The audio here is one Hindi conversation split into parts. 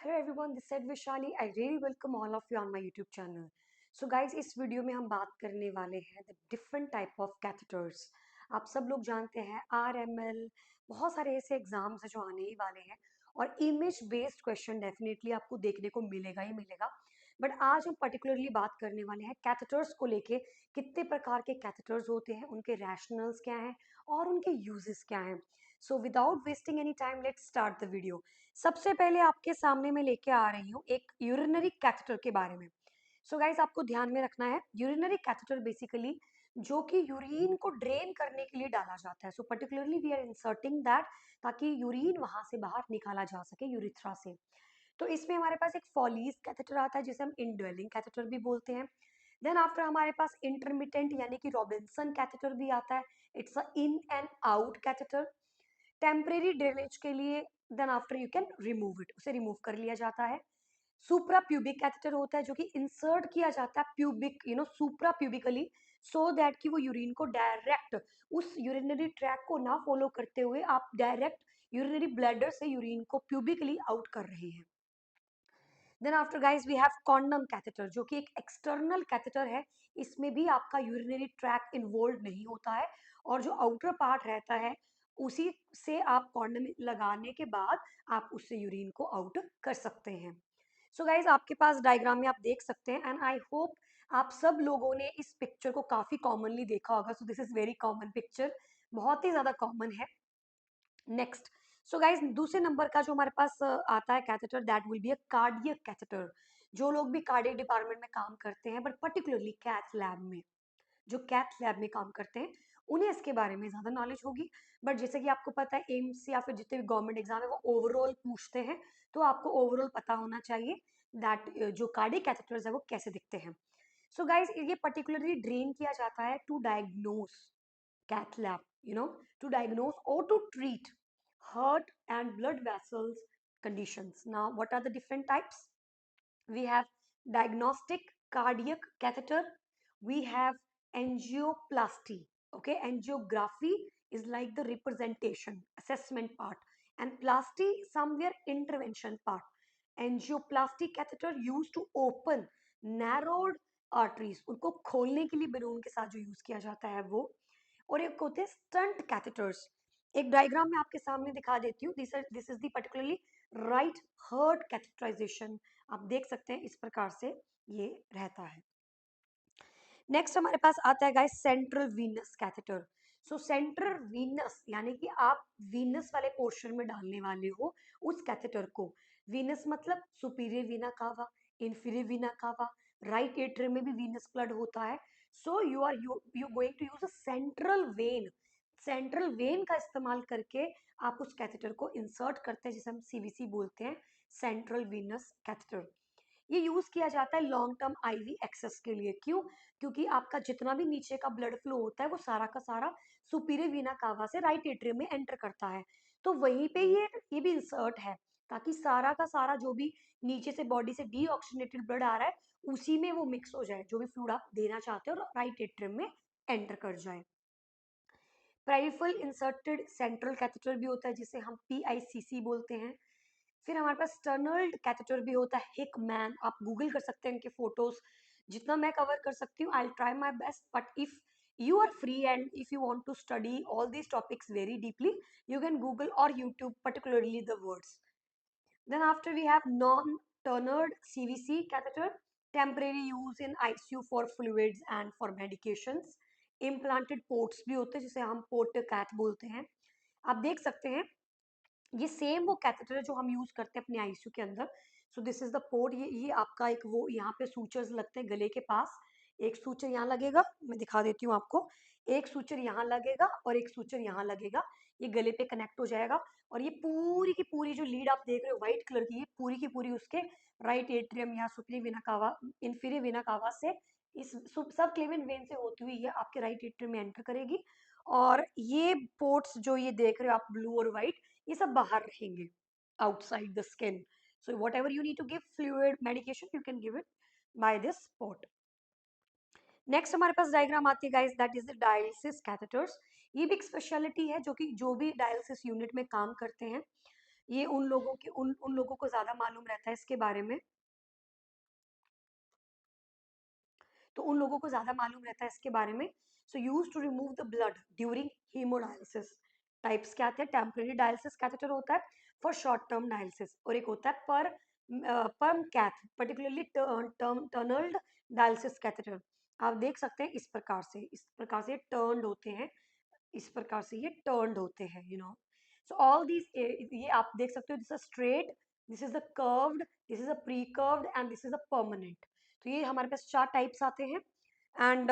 Hello everyone, this is Vishali. I really welcome all of you on my YouTube channel. So guys, इस वीडियो में हम बात करने वाले हैं the different type of catheters. आप सब लोग जानते हैं RML, बहुत सारे ऐसे एग्जाम्स हैं जो आने ही वाले हैं और इमेज बेस्ड क्वेश्चन डेफिनेटली आपको देखने को मिलेगा ही मिलेगा। बट आज हम पर्टिकुलरली बात करने वाले हैं कैथेटर्स को लेके, कितने प्रकार के कैथेटर्स होते हैं, उनके रैशनल्स क्या हैं और उनके यूजेस क्या हैं। So without wasting any time let's start the video. सबसे पहले आपके सामने मैं लेके आ रही हूँ एक यूरिनरी कैथेटर के बारे में। सो गाइस, आपको ध्यान में रखना है, यूरिनरी कैथेटर बेसिकली जो कि यूरिन को ड्रेन करने के लिए डाला जाता है। So particularly we are inserting that, ताकि यूरिन वहां से बाहर निकाला जा सके यूरिथ्रा से। तो इसमें हमारे पास एक फॉलीज कैथेटर आता है जिसे हम इंडवेलिंग कैथेटर भी बोलते हैं। देन आफ्टर हमारे पास इंटरमिटेंट यानी कि रॉबिन्सन कैथेटर भी आता है। It's a in and out catheter, temporary drainage के लिए। Then after you can remove it, उसे रिमूव कर लिया जाता है। सुप्रा प्यूबिक कैथेटर होता है जो कि इंसर्ट किया जाता है प्यूबिक सुप्रा प्यूबिकली, सो दैट कि वो यूरिन को डायरेक्ट उस यूरिनरी ट्रैक को ना फॉलो करते हुए आप डायरेक्ट यूरिनरी ब्लैडर से यूरिन को प्यूबिकली आउट कर रहे हैं। Then after guys we have condom catheter जो कि एक एक्सटर्नल कैथेटर है। इसमें भी आपका यूरिनरी ट्रैक इन्वॉल्व नहीं होता है और जो आउटर पार्ट रहता है उसी से आप कॉन्डम लगाने के बाद आप उससे यूरिन को आउट कर सकते हैं। सो गाइज, आपके पास डायग्राम में आप देख सकते हैं एंड आई होप आप सब लोगों ने इस पिक्चर को काफी कॉमनली देखा होगा। So this is very common picture, बहुत ही ज्यादा कॉमन है। नेक्स्ट, सो गाइज, दूसरे नंबर का जो हमारे पास आता है catheter, that will be a cardiac catheter. जो लोग भी कार्डियक डिपार्टमेंट में काम करते हैं, बट पर्टिकुलरली कैथ लैब में, जो कैथ लैब में काम करते हैं, उन्हें इसके बारे में ज्यादा नॉलेज होगी। बट जैसे कि आपको पता है एम्स या फिर जितने भी गवर्नमेंट एग्जाम है वो ओवरऑल पूछते हैं, तो आपको ओवरऑल पता होना चाहिए दैट जो कार्डियक कैथेटर्स है वो कैसे दिखते हैं। सो गाइज, ये पर्टिकुलरली ड्रेन किया जाता है to diagnose cath lab, to diagnose or to treat heart and blood vessels conditions. Now, what are the different types? We have diagnostic cardiac catheter. We have angioplasty. Okay, angiography is like the representation, assessment part, and plasty somewhere intervention part. Angioplasty catheter used to open narrowed arteries, उनको खोलने के लिए बलून के साथ जो यूज किया जाता है वो। और एक होते हैं स्टंट कैथेटर्स। एक डायग्राम में आपके सामने दिखा देती हूँ। This is the particularly right heart catheterization. आप देख सकते हैं इस प्रकार से ये रहता है। नेक्स्ट हमारे पास आता है गाइस सेंट्रल वीनस कैथेटर। सो सेंट्रल वीनस यानी कि आप वीनस वाले पोर्शन में डालने वाले हो उस कैथेटर को। वीनस मतलब सुपीरियर वीना कावा, इंफीरियर वीना कावा, राइट एट्रियम में भी वीनस ब्लड होता है। So you going to use a central vein. Central vein का इस्तेमाल करके आप उस कैथेटर को इंसर्ट करते हैं, जिसे हम सीवीसी बोलते हैं, सेंट्रल वीनस कैथेटर। ये यूज किया जाता है लॉन्ग टर्म आईवी एक्सेस के लिए। क्यों? क्योंकि आपका जितना भी नीचे का ब्लड फ्लो होता है वो सारा का सारा सुपीरियर वीना कावा से राइट एट्रियम में एंटर करता है। तो वहीं पे ये भी इंसर्ट है, ताकि सारा का सारा जो भी नीचे से बॉडी से डीऑक्सीजनेटेड ब्लड आ रहा है उसी में वो मिक्स हो जाए, जो भी फ्लूइड आप देना चाहते हो, और राइट एट्रियम में एंटर कर जाए। पेरिफेरल इंसर्टेड सेंट्रल कैथेटर भी होता है जिसे हम PICC बोलते हैं। फिर हमारे पास स्टर्नल्ड कैथेटर भी होता है, हिकमैन। आप गूगल कर सकते हैं इनके फोटोज, जितना मैं कवर कर सकती हूँ I will try my best. But if you are free and if you want to study all these topics very deeply, you can Google or YouTube, particularly the words. Then after we have non-turnered CVC catheter, temporary use in ICU for fluids and for medications. Implanted ports भी होते हैं जिसे हम पोर्ट कैथ बोलते हैं। आप देख सकते हैं ये सेम वो कैथेटर है जो हम यूज करते हैं अपने आईसीयू के अंदर। So this is the port. ये आपका एक वो यहाँ पे सूचर्स लगते हैं गले के पास। एक सूचर यहाँ लगेगा, मैं दिखा देती हूँ आपको। एक सूचर यहाँ लगेगा और एक सूचर यहाँ लगेगा, ये गले पे कनेक्ट हो जाएगा। और ये पूरी की पूरी जो लीड आप देख रहे हो व्हाइट कलर की, ये पूरी की पूरी उसके राइट एट्रियम या superior vena cava, inferior vena cava से, इस सब क्लेविन वेन से होती हुई ये आपके राइट एट्रियम में एंटर करेगी। और ये पोर्ट्स जो ये देख रहे हो आप ब्लू और व्हाइट, ये सब बाहर रहेंगे, outside the skin. So whatever you need to give fluid medication you can give it by this port. Next हमारे पास डायग्राम आती है guys, that is the dialysis catheters. ये भी एक स्पेशलिटी है जो कि जो भी डायलिसिस यूनिट में काम करते हैं, ये उन लोगों को ज्यादा मालूम रहता है इसके बारे में। तो उन लोगों को ज्यादा मालूम रहता है इसके बारे में। So use to remove the blood during haemodialysis. Types क्या आते हैं? टेम्परेरी डायलिसिस कैथेटर होता है फॉर शॉर्ट टर्म डायलिसिस, और एक होता है परम कैथ, पर्टिकुलरली टर्नल्ड डायलिसिस कैथेटर। आप देख सकते हैं इस प्रकार से टर्न्ड होते हैं, इस प्रकार से ये टर्न्ड होते हैं, सो ऑल दीज, ये आप देख सकते हो, this is straight, this is a curved, this is a pre curved and this is a permanent. तो ये हमारे पास 4 टाइप्स आते हैं। एंड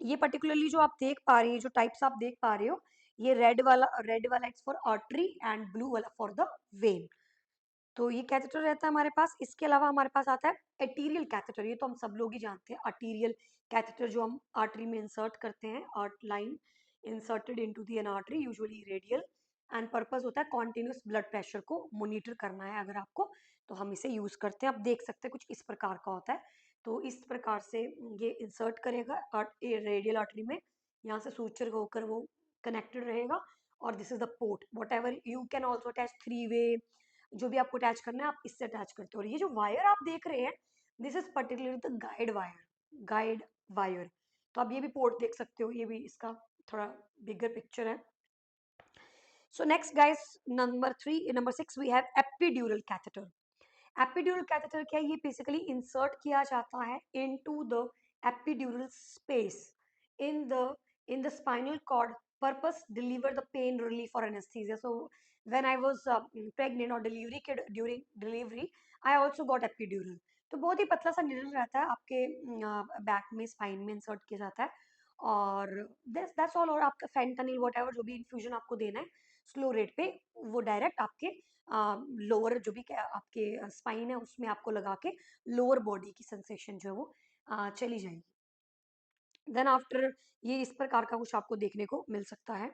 ये पर्टिकुलरली जो आप देख पा रहे हैं, जो टाइप्स आप देख पा रहे हो, ये रेड वाला it's for artery and blue वाला फॉर द वेन। तो ये कैथेटर रहता है हमारे पास। इसके अलावा हमारे पास आता है एटीरियल कैथेटर। ये तो हम सब लोग ही जानते हैं, आर्टीरियल कैथेटर जो हम आर्टरी में इंसर्ट करते हैं, art line inserted into the N artery, usually radial, and purpose होता है कॉन्टिन्यूस ब्लड प्रेशर को मॉनिटर करना है अगर आपको, तो हम इसे यूज करते हैं। आप देख सकते हैं कुछ इस प्रकार का होता है। तो इस प्रकार से ये इंसर्ट करेगा रेडियल आर्टरी में, यहाँ से सूचर होकर वो कनेक्टेड रहेगा। और this is the port, what ever you can also attach 3 वे, जो भी आपको अटैच करना है आप इससे अटैच करते हो। और ये जो वायर आप देख रहे हैं, this is particularly the guide wire. तो आप ये भी पोर्ट देख सकते हो, ये भी इसका थोड़ा बिगर पिक्चर है। So next guys, number 6 we have epidural catheter. Epidural catheter क्या है? ये बेसिकली इंसर्ट किया जाता है into the epidural space in the spinal cord, purpose deliver the pain relief और anaesthesia. So when I was pregnant और डिलीवरी के during delivery, I also got epidural. तो बहुत ही पतला सा निडल रहता है आपके बैक में, स्पाइन में इंसर्ट किया जाता है, और दैट्स ऑल। और आपका फेंटानिल वट एवर जो भी इन्फ्यूजन आपको देना है स्लो रेट पे, वो डायरेक्ट आपके लोअर जो भी आपके स्पाइन है उसमें आपको लगा के लोअर बॉडी की सेंसेशन जो है वो चली जाएगी। देन आफ्टर, ये इस प्रकार का कुछ आपको देखने को मिल सकता है।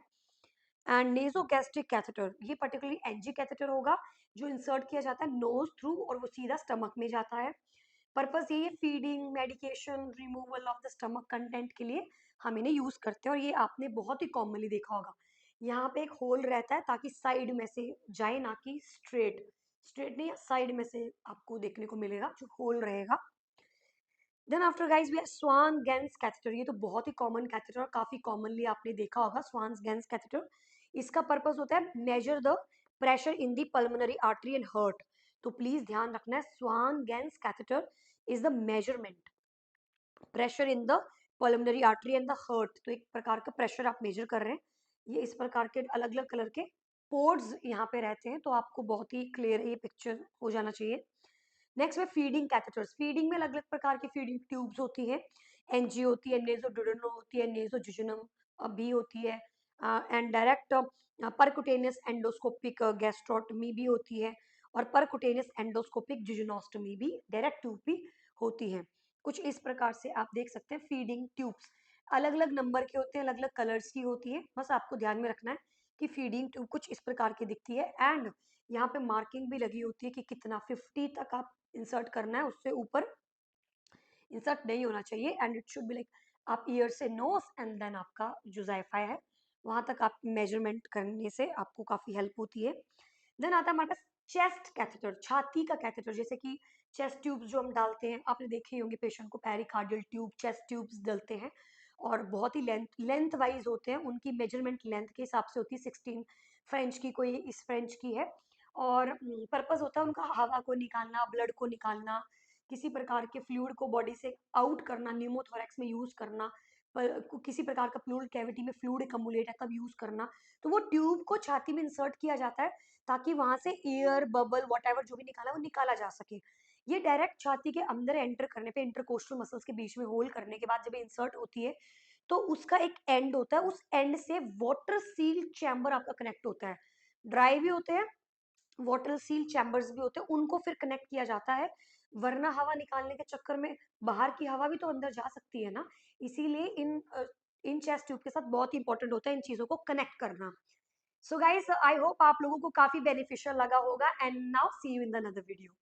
एंड नेजोगैस्ट्रिक कैथेटर, ये पर्टिकुलरली एनजी कैथेटर होगा, जो इंसर्ट किया जाता है नोज थ्रू और वो सीधा स्टमक में जाता है। पर्पस यही है, feeding, medication, removal of the stomach content के लिए हम इन्हें यूज करते हैं। और ये आपने बहुत ही कॉमनली देखा होगा, यहाँ पे एक होल रहता है ताकि साइड में से जाए, ना कि स्ट्रेट स्ट्रेट नहीं, साइड में से आपको देखने को मिलेगा जो होल रहेगा। Then after guys we have Swan Ganz catheter. ये तो बहुत ही कॉमन कैथेटर और काफी कॉमनली आपने देखा होगा स्वान गेंस कैथेटर। इसका पर्पस होता है measure the pressure in the pulmonary artery and heart. तो प्लीज ध्यान रखना है, Swan Ganz catheter is the measurement pressure in the pulmonary artery and the heart. तो एक प्रकार का प्रेशर आप मेजर कर रहे हैं। ये इस प्रकार के अलग अलग कलर के पोर्ट्स यहाँ पे रहते हैं, तो आपको बहुत ही क्लियर ये पिक्चर हो जाना चाहिए। नेक्स्ट है फीडिंग कैथेटर्स। फीडिंग में अलग अलग प्रकार की फीडिंग ट्यूब्स होती हैं। एनजी होती है, नेजोडुडेनल होती है, नेजोजुजुनम भी होती है, एंड डायरेक्ट परकुटेनियस एंडोस्कोपिक गैस्ट्रोटमी भी होती है, और परकुटेनियस एंडोस्कोपिक जुजुनोस्टमी भी डायरेक्ट ट्यूब भी होती है। कुछ इस प्रकार से आप देख सकते हैं फीडिंग ट्यूब्स। अलग अलग नंबर के होते हैं, अलग अलग कलर्स की होती है, बस आपको ध्यान में रखना है कि फीडिंग ट्यूब कुछ इस प्रकार की दिखती है। एंड यहाँ पे मार्किंग भी लगी होती है कि कितना 50 तक आप इंसर्ट करना है, उससे ऊपर इंसर्ट नहीं होना चाहिए। And it should be like आप ईयर से नोज एंड देन आपका जो जायफा है वहां तक आप मेजरमेंट करने से आपको काफी हेल्प होती है। देन आता है हमारे पास चेस्ट कैथेटर, छाती का कैथेटर। जैसे कि चेस्ट ट्यूब्स जो हम डालते हैं, आपने देखे होंगे पेशेंट को पेरिकार्डियल ट्यूब, चेस्ट ट्यूब्स डलते हैं, और बहुत ही लेंथ वाइज होते हैं। उनकी मेजरमेंट लेंथ के हिसाब से होती है, 16 फ्रेंच की, कोई इस फ्रेंच की है। और पर्पस होता है उनका हवा को निकालना, ब्लड को निकालना, किसी प्रकार के फ्लूइड को बॉडी से आउट करना, न्यूमोथोरैक्स में यूज करना, किसी प्रकार का फ्लूइड कैविटी में फ्लूइड कम्युलेट है तब यूज करना। तो वो ट्यूब को छाती में इंसर्ट किया जाता है ताकि वहां से एयर बबल वट जो भी निकाला वो निकाला जा सके। ये डायरेक्ट छाती के अंदर एंटर करने पे, इंटरकोस्टल मसल्स के बीच में होल करने के बाद जब इंसर्ट होती है, तो उसका एक एंड होता है, उस एंड से वाटर सील चैम्बर आपका कनेक्ट होता है। ड्राई भी होते हैं, वाटर सील चैम्बर्स भी होते हैं, उनको फिर कनेक्ट किया जाता है, वरना हवा निकालने के चक्कर में बाहर की हवा भी तो अंदर जा सकती है ना। इसीलिए इन चेस्ट ट्यूब के साथ बहुत ही इंपॉर्टेंट होता है इन चीजों को कनेक्ट करना। सो गाइस, आई होप आप लोगों को काफी बेनिफिशियल लगा होगा, and now see you in the another video.